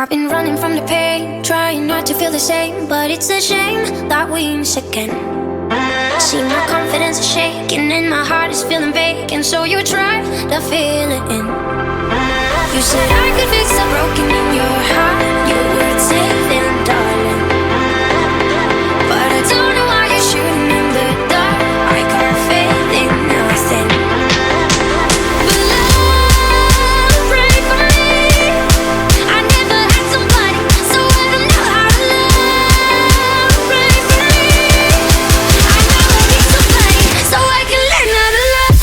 I've been running from the pain, trying not to feel the same, but it's a shame that we miss again. See, my confidence is shaking and my heart is feeling vacant, so you try to fill it in. You said I could fix the broken in your heart, you would save them, darling. But I don't know why you're shooting in the dark. I got faith in nothing. But love, pray for me. I never had somebody, so I don't know how to love. Pray for me. I know I need somebody, so I can learn how to love.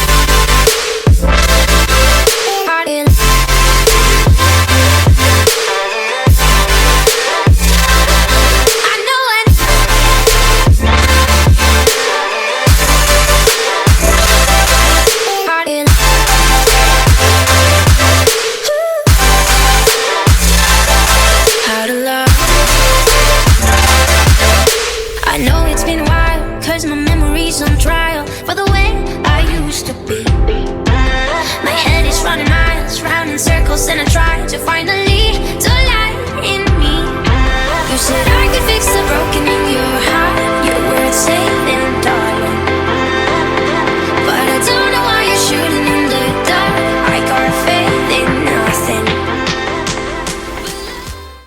I know it's been a while, cause my memory's on trial for the way I used to be. My head is running miles, round in circles and I try